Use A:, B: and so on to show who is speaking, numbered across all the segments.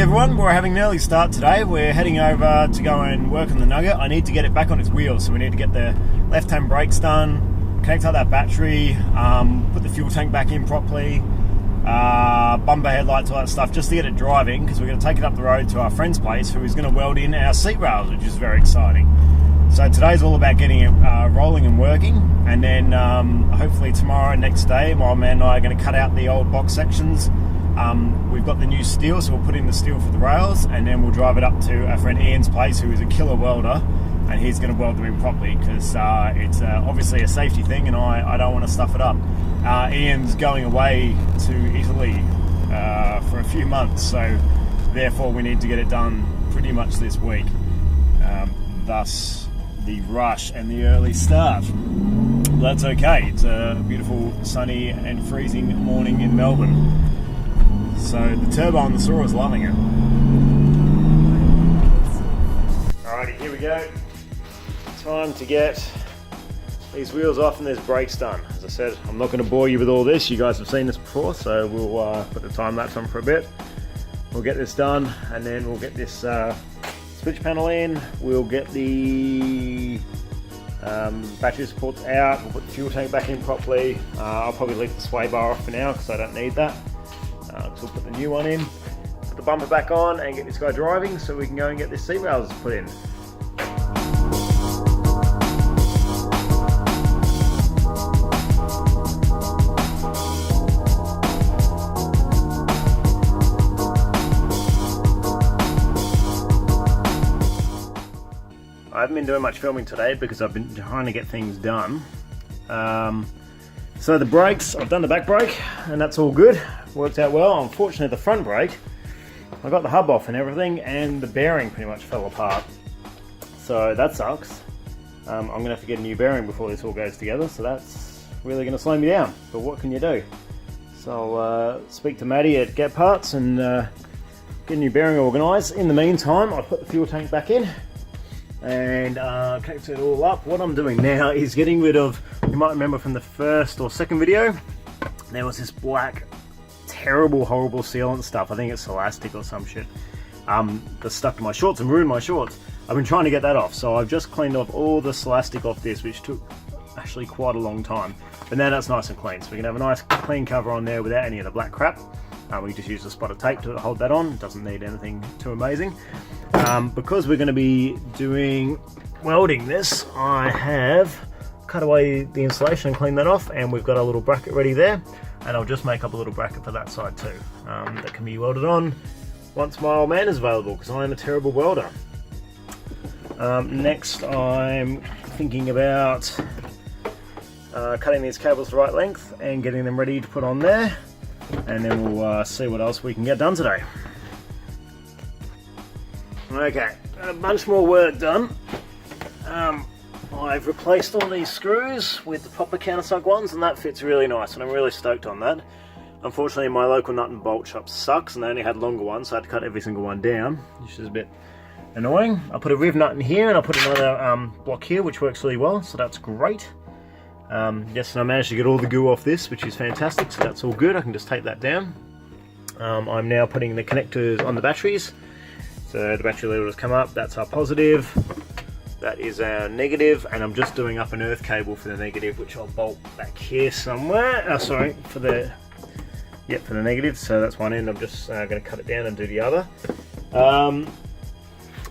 A: everyone, we're having an early start today. We're heading over to go and work on the Nugget. I need to get it back on its wheels, so we need to get the left-hand brakes done, connect up that battery, put the fuel tank back in properly, bumper headlights, all that stuff, just to get it driving, because we're going to take it up the road to our friend's place who is going to weld in our seat rails, which is very exciting. So today's all about getting it rolling and working, and then hopefully tomorrow and next day my man and I are going to cut out the old box sections. We've got the new steel, so we'll put in the steel for the rails, and then we'll drive it up to our friend Ian's place, who is a killer welder, and he's going to weld them in properly, because it's obviously a safety thing, and I don't want to stuff it up. Ian's going away to Italy for a few months, so therefore we need to get it done pretty much this week. Thus the rush and the early start. That's okay. It's a beautiful sunny and freezing morning in Melbourne. So the turbo on the saw is loving it. Alrighty, here we go. Time to get these wheels off and these brakes done. As I said, I'm not going to bore you with all this. You guys have seen this before, so we'll put the time lapse on for a bit. We'll get this done, and then we'll get this switch panel in. We'll get the battery supports out. We'll put the fuel tank back in properly. I'll probably leave the sway bar off for now because I don't need that. So we'll put the new one in, put the bumper back on, and get this guy driving so we can go and get this seat rails put in. I haven't been doing much filming today because I've been trying to get things done. So the brakes, I've done the back brake, and that's all good. Worked out well. Unfortunately, the front brake, I got the hub off and everything, and the bearing pretty much fell apart. So that sucks. I'm going to have to get a new bearing before this all goes together, so that's really going to slow me down. But what can you do? So I'll speak to Maddie at Get Parts and get a new bearing organised. In the meantime, I've put the fuel tank back in and connected it all up. What I'm doing now is getting rid of, you might remember from the first or second video, there was this black, terrible, horrible sealant stuff. I think it's elastic or some shit that stuck to my shorts and ruined my shorts. I've been trying to get that off, so I've just cleaned off all the elastic off this, which took actually quite a long time. But now that's nice and clean, so we can have a nice clean cover on there without any of the black crap. We just use a spot of tape to hold that on. It doesn't need anything too amazing. Because we're going to be doing welding this, I have cut away the insulation and cleaned that off, and we've got a little bracket ready there, and I'll just make up a little bracket for that side too, that can be welded on once my old man is available, because I am a terrible welder. Next, I'm thinking about cutting these cables the right length and getting them ready to put on there, and then we'll see what else we can get done today. Okay, a bunch more work done. I've replaced all these screws with the proper countersunk ones, and that fits really nice, and I'm really stoked on that. Unfortunately, my local nut and bolt shop sucks, and they only had longer ones, so I had to cut every single one down, which is a bit annoying. I put a riv nut in here, and I put another block here, which works really well, so that's great. Yes, and I managed to get all the goo off this, which is fantastic, so that's all good. I can just tape that down. I'm now putting the connectors on the batteries. So the battery level has come up, that's our positive, that is our negative, and I'm just doing up an earth cable for the negative, which I'll bolt back here somewhere. Sorry, for the negative, so that's one end. I'm just going to cut it down and do the other.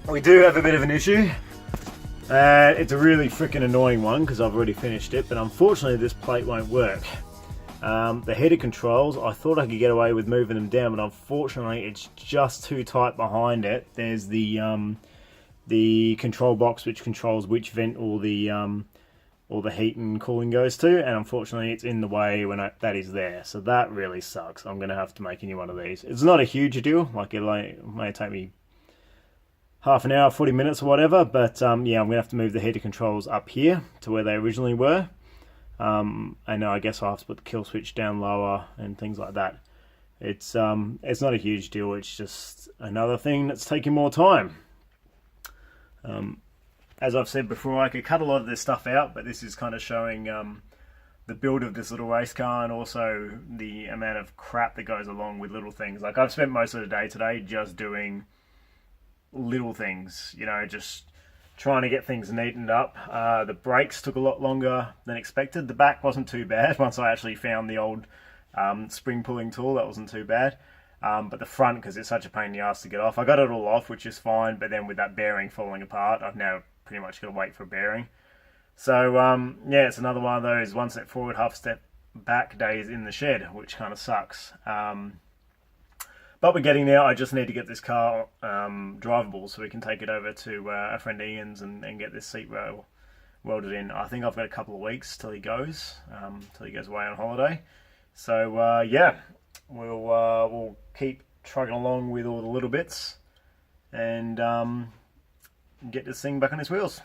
A: We do have a bit of an issue. It's a really freaking annoying one because I've already finished it, but unfortunately this plate won't work. The header controls, I thought I could get away with moving them down, but unfortunately it's just too tight behind it. There's the control box which controls which vent all the heat and cooling goes to, and unfortunately it's in the way when that is there, so that really sucks. I'm going to have to make a new one of these. It's not a huge deal, like it may take me half an hour, 40 minutes or whatever, but yeah, I'm going to have to move the heater controls up here to where they originally were. I know, I guess I'll have to put the kill switch down lower and things like that. It's not a huge deal, it's just another thing that's taking more time. As I've said before, I could cut a lot of this stuff out, but this is kind of showing the build of this little race car, and also the amount of crap that goes along with little things. Like, I've spent most of the day today just doing little things, you know, just trying to get things neatened up. The brakes took a lot longer than expected. The back wasn't too bad once I actually found the old spring pulling tool. That wasn't too bad. But the front, because it's such a pain in the ass to get off, I got it all off, which is fine, but then with that bearing falling apart, I've now pretty much got to wait for a bearing. So yeah, it's another one of those one step forward, half step back days in the shed, which kind of sucks. But we're getting there. I just need to get this car drivable so we can take it over to our friend Ian's and get this seat rail welded in. I think I've got a couple of weeks till he goes away on holiday. So yeah, we'll keep trucking along with all the little bits and get this thing back on its wheels.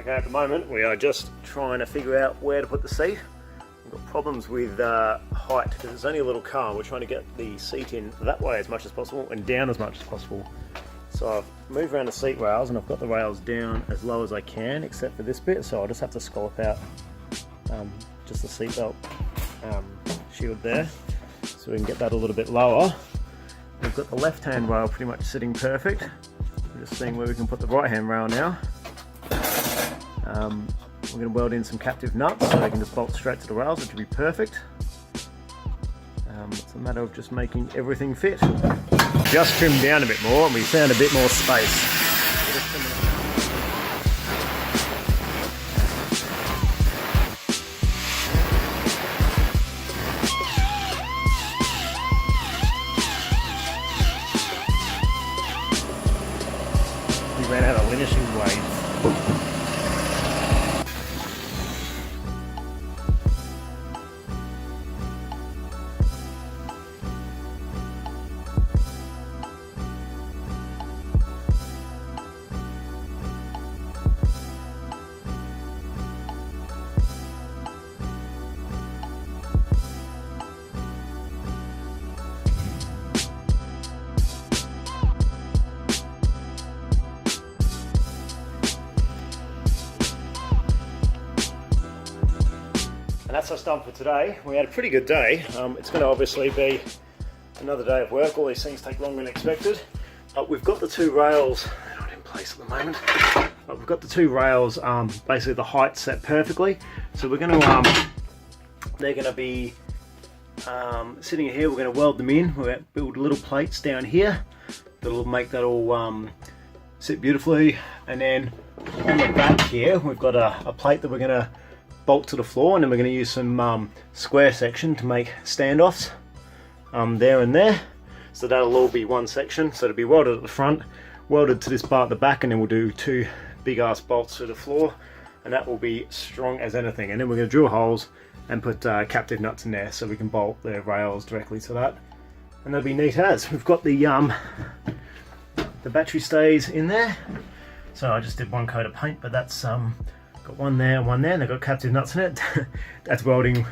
A: Okay, at the moment we are just trying to figure out where to put the seat. We've got problems with height because it's only a little car. We're trying to get the seat in that way as much as possible and down as much as possible. So I've moved around the seat rails and I've got the rails down as low as I can except for this bit, so I'll just have to scallop out just the seatbelt shield there so we can get that a little bit lower. We've got the left hand rail pretty much sitting perfect. We're just seeing where we can put the right hand rail now. We're going to weld in some captive nuts so they can just bolt straight to the rails, which will be perfect. It's a matter of just making everything fit. Just trimmed down a bit more and we found a bit more space. We ran out of linishing blades. And that's us done for today. We had a pretty good day. It's going to obviously be another day of work. All these things take longer than expected. We've got the two rails, they're not in place at the moment, but we've got the two rails, basically the height set perfectly. So we're going to, they're going to be sitting here. We're going to weld them in. We're going to build little plates down here that'll make that all sit beautifully. And then on the back here, we've got a plate that we're going to bolt to the floor, and then we're going to use some square section to make standoffs there and there. So that'll all be one section. So it'll be welded at the front, welded to this bar at the back, and then we'll do two big ass bolts to the floor, and that will be strong as anything. And then we're going to drill holes and put captive nuts in there so we can bolt the rails directly to that, and that'll be neat as. We've got the battery stays in there. So I just did one coat of paint, but that's got one there and one there, and they've got captive nuts in it. That's welding.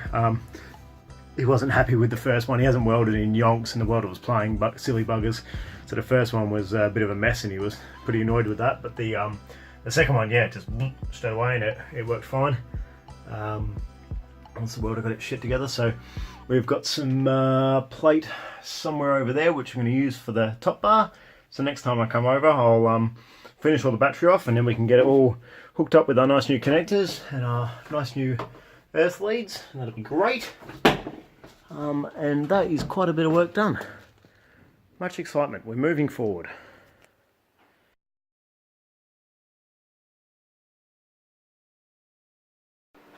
A: He wasn't happy with the first one. He hasn't welded in yonks, and the welder was playing silly buggers. So the first one was a bit of a mess, and he was pretty annoyed with that. But the second one, yeah, just straight away, and it worked fine. Once the welder got its shit together. So we've got some plate somewhere over there, which I'm going to use for the top bar. So next time I come over, I'll finish all the battery off, and then we can get it all hooked up with our nice new connectors and our nice new earth leads, and that'll be great. And that is quite a bit of work done. Much excitement. We're moving forward.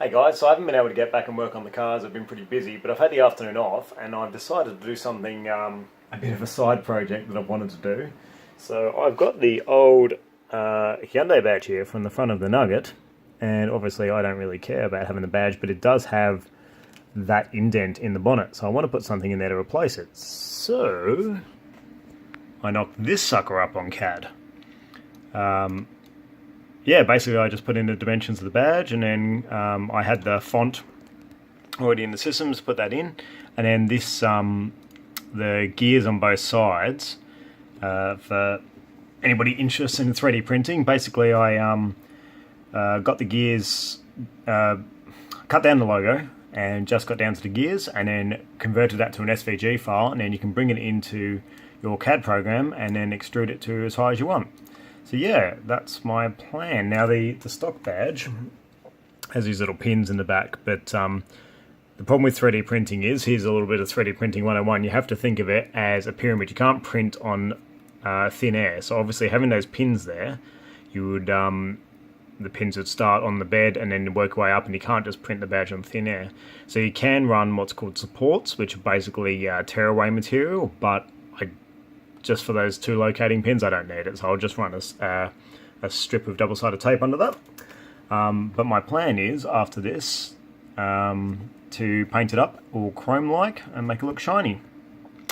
A: Hey guys, so I haven't been able to get back and work on the cars. I've been pretty busy, but I've had the afternoon off and I've decided to do something, a bit of a side project that I've wanted to do. So I've got the old Hyundai badge here from the front of the Nugget, and obviously I don't really care about having the badge, but it does have that indent in the bonnet, so I want to put something in there to replace it. So I knocked this sucker up on CAD. Yeah, basically I just put in the dimensions of the badge, and then I had the font already in the systems, put that in, and then this, the gears on both sides, for anybody interested in 3D printing, basically I got the gears, cut down the logo, and just got down to the gears, and then converted that to an SVG file, and then you can bring it into your CAD program and then extrude it to as high as you want. So yeah, that's my plan. Now the stock badge has these little pins in the back, but the problem with 3D printing is, here's a little bit of 3D printing 101, you have to think of it as a pyramid. You can't print on thin air, so obviously having those pins there, you would, the pins would start on the bed and then work way up, and you can't just print the badge on thin air. So you can run what's called supports, which are basically tearaway material, but just for those two locating pins, I don't need it, so I'll just run a strip of double-sided tape under that. But my plan is, after this, to paint it up all chrome-like and make it look shiny.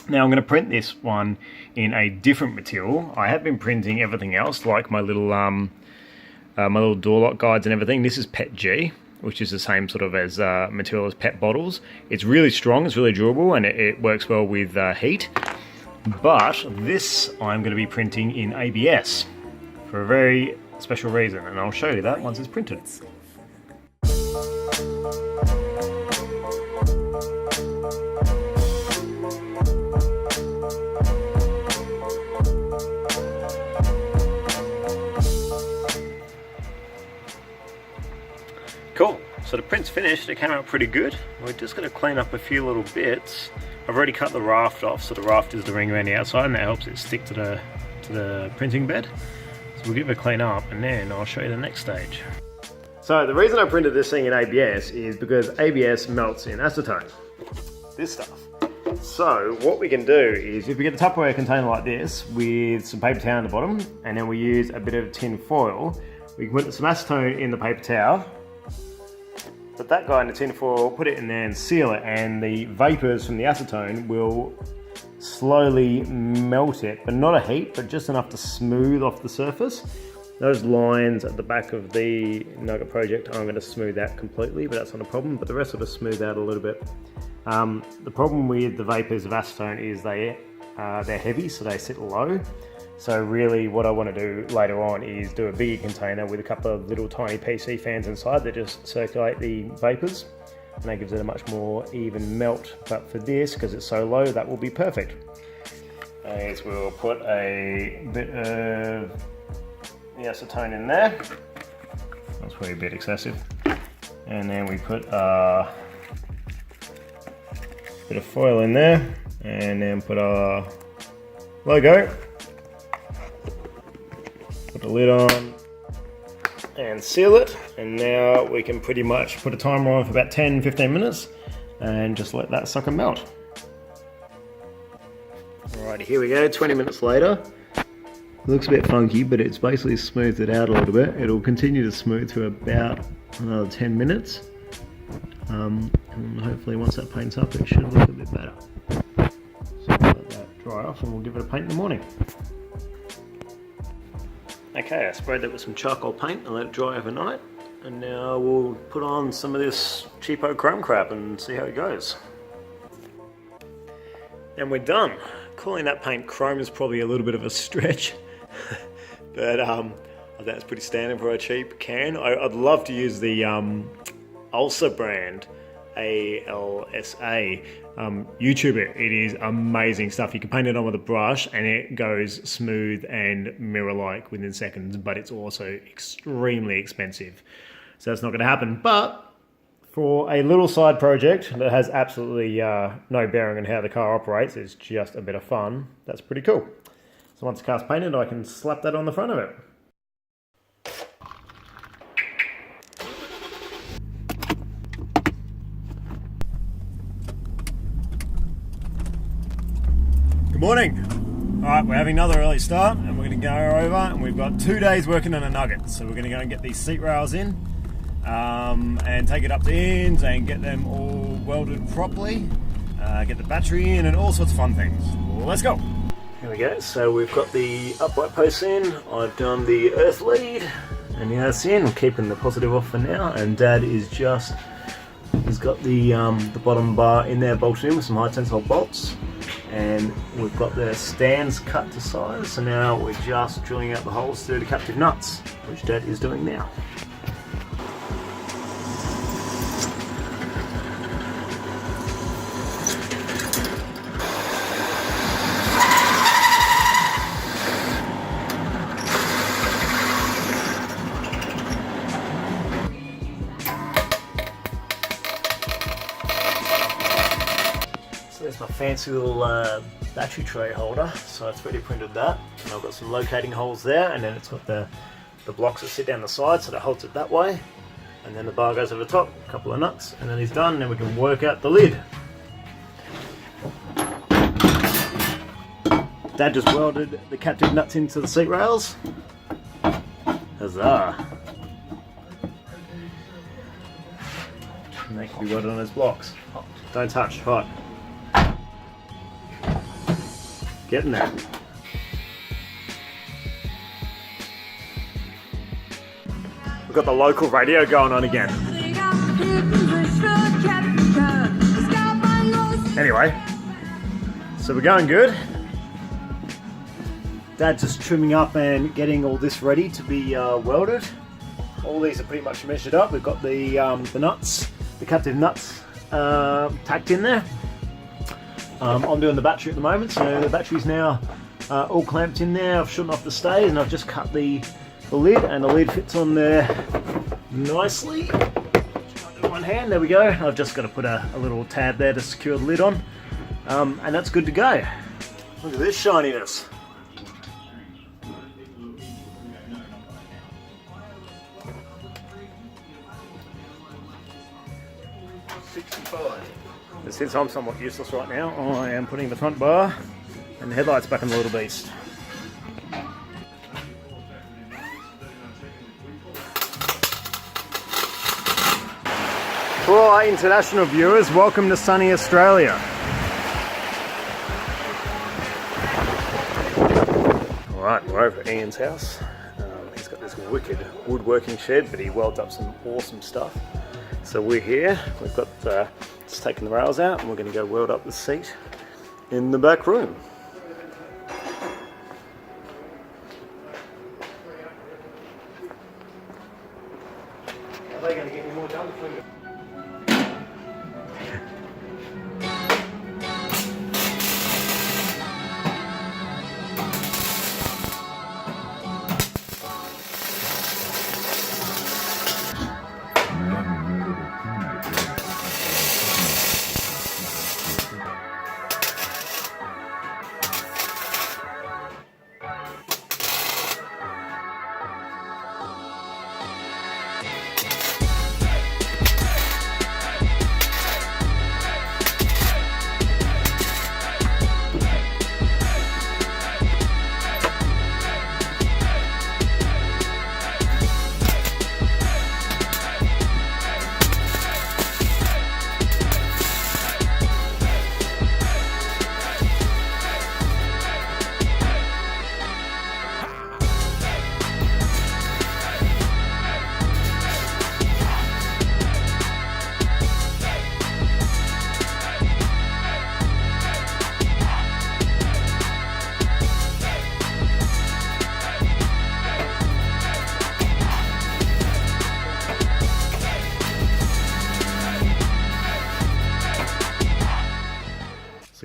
A: Now I'm going to print this one in a different material. I have been printing everything else, like my little door lock guides and everything. This is PET G, which is the same sort of as material as PET bottles. It's really strong, it's really durable, and it works well with heat. But this I'm going to be printing in ABS for a very special reason, and I'll show you that once it's printed. Cool, so the print's finished. It came out pretty good. We're just going to clean up a few little bits. I've already cut the raft off, so the raft is the ring around the outside, and that helps it stick to the printing bed. So we'll give it a clean up, and then I'll show you the next stage. So the reason I printed this thing in ABS is because ABS melts in acetone. This stuff. So what we can do is, if we get a Tupperware container like this with some paper towel on the bottom, and then we use a bit of tin foil, we can put some acetone in the paper towel, put that guy in the tin foil, put it in there and seal it, and the vapours from the acetone will slowly melt it, but not a heat, but just enough to smooth off the surface. Those lines at the back of the Nugget project, I'm going to smooth out completely, but that's not a problem, but the rest will just smooth out a little bit. The problem with the vapours of acetone is they're heavy, so they sit low. So really what I want to do later on is do a bigger container with a couple of little tiny PC fans inside that just circulate the vapours, and that gives it a much more even melt. But for this, because it's so low, that will be perfect. As we'll put a bit of the acetone in there. That's probably a bit excessive. And then we put a bit of foil in there, and then put our logo. Put the lid on and seal it, and now we can pretty much put a timer on for about 10-15 minutes and just let that sucker melt. Alrighty, here we go, 20 minutes later. It looks a bit funky, but it's basically smoothed it out a little bit. It'll continue to smooth for about another 10 minutes. And hopefully once that paint's up, it should look a bit better. So we'll let that dry off and we'll give it a paint in the morning. Okay, I sprayed that with some charcoal paint and let it dry overnight, and now we'll put on some of this cheapo chrome crap and see how it goes. And we're done. Calling that paint chrome is probably a little bit of a stretch, but I think it's pretty standard for a cheap can. I'd love to use the Ulsa brand, ALSA. YouTuber. It is amazing stuff. You can paint it on with a brush and it goes smooth and mirror-like within seconds, but it's also extremely expensive. So that's not going to happen. But for a little side project that has absolutely no bearing on how the car operates, it's just a bit of fun. That's pretty cool. So once the car's painted, I can slap that on the front of it. Good morning. Alright, we're having another early start and we're going to go over and we've got 2 days working on a Nugget. So we're going to go and get these seat rails in and take it up to ends and get them all welded properly, get the battery in and all sorts of fun things. Let's go. Here we go. So we've got the upright posts in, I've done the earth lead and the earth's in. We're keeping the positive off for now and Dad is just, he's got the bottom bar in there bolted in with some high tensile bolts. And we've got the stands cut to size, so now we're just drilling out the holes through the captive nuts, which Dad is doing now. There's my fancy little battery tray holder, so it's 3D printed that, and I've got some locating holes there, and then it's got the blocks that sit down the side, so that holds it that way, and then the bar goes over the top, a couple of nuts, and then he's done, and then we can work out the lid. Dad just welded the captive nuts into the seat rails. Huzzah! And they can be welded on those blocks. Don't touch, hot. Getting there. We've got the local radio going on again. Anyway, so we're going good. Dad's just trimming up and getting all this ready to be welded. All these are pretty much measured up. We've got the nuts, the captive nuts tacked in there. I'm doing the battery at the moment, so the battery's now all clamped in there. I've shortened off the stays and I've just cut the lid, and the lid fits on there nicely. Just do one hand, there we go. I've just got to put a little tab there to secure the lid on, and that's good to go. Look at this shininess. And since I'm somewhat useless right now, I am putting the front bar and the headlights back in the little beast. For all our international viewers, welcome to sunny Australia. Alright, we're over at Ian's house. He's got this wicked woodworking shed, but he welds up some awesome stuff. So we're here, we've got just taken the rails out and we're going to go weld up the seat in the back room. Are they going to get any more done for you?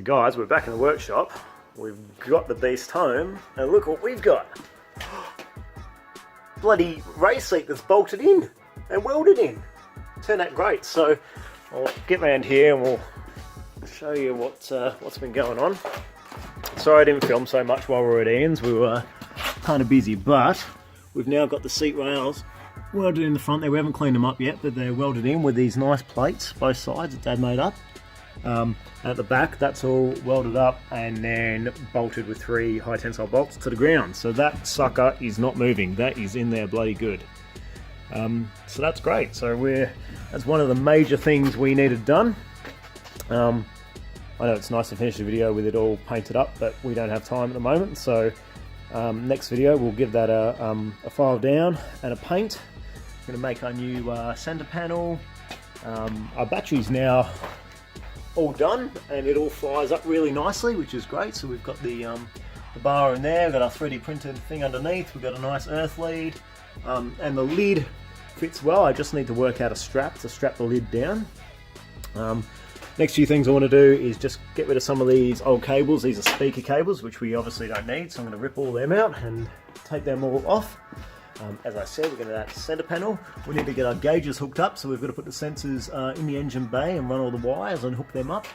A: So guys, we're back in the workshop. We've got the beast home, and look what we've got. Bloody race seat that's bolted in and welded in. Turned out great. So I'll get round here and we'll show you what's been going on. Sorry I didn't film so much while we were at Ian's. We were kind of busy, but we've now got the seat rails welded in the front there. We haven't cleaned them up yet, but they're welded in with these nice plates, both sides that Dad made up. At the back, that's all welded up and then bolted with 3 high tensile bolts to the ground. So that sucker is not moving. That is in there bloody good. So that's great. So that's one of the major things we needed done. I know it's nice to finish the video with it all painted up, but we don't have time at the moment. So next video we'll give that a file down and a paint. We're going to make our new center panel. Our battery's now all done and it all flies up really nicely, which is great. So we've got the bar in there, we've got our 3D printed thing underneath, we've got a nice earth lead, and the lid fits well. I just need to work out a strap to strap the lid down. Next few things I want to do is just get rid of some of these old cables. These are speaker cables, which we obviously don't need, so I'm going to rip all them out and take them all off. As I said, we're going to add the center panel. We need to get our gauges hooked up, so we've got to put the sensors in the engine bay and run all the wires and hook them up.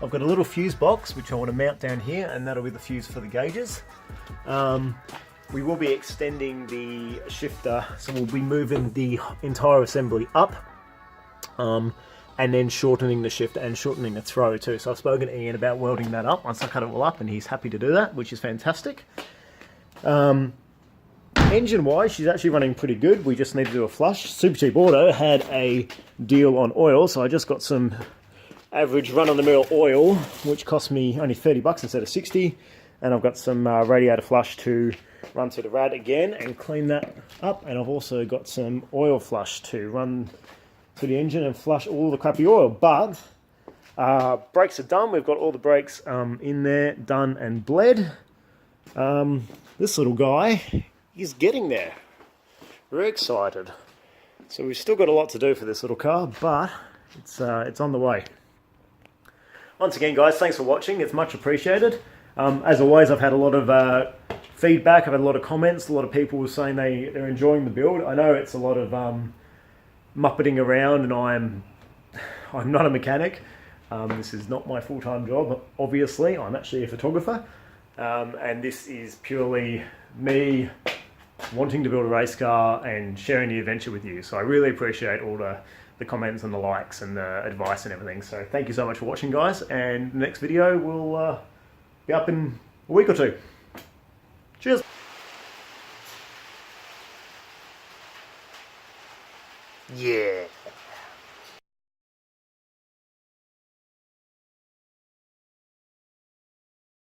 A: I've got a little fuse box which I want to mount down here, and that'll be the fuse for the gauges. We will be extending the shifter, so we'll be moving the entire assembly up, and then shortening the shifter and shortening the throw too. So I've spoken to Ian about welding that up once I cut it all up, and he's happy to do that, which is fantastic. Engine wise, she's actually running pretty good. We just need to do a flush. Super Cheap Auto had a deal on oil, so I just got some average run-of-the-mill oil, which cost me only 30 bucks instead of 60. And I've got some radiator flush to run through the rad again and clean that up. And I've also got some oil flush to run through the engine and flush all the crappy oil. But brakes are done. We've got all the brakes in there, done and bled. This little guy is getting there. Very excited. So we've still got a lot to do for this little car, but it's on the way. Once again, guys, thanks for watching. It's much appreciated. As always, I've had a lot of feedback. I've had a lot of comments. A lot of people were saying they're enjoying the build. I know it's a lot of muppeting around, and I'm not a mechanic. This is not my full-time job, obviously. I'm actually a photographer, and this is purely me wanting to build a race car and sharing the adventure with you. So I really appreciate all the comments and the likes and the advice and everything. So thank you so much for watching, guys, and the next video will be up in a week or 2. Cheers. Yeah.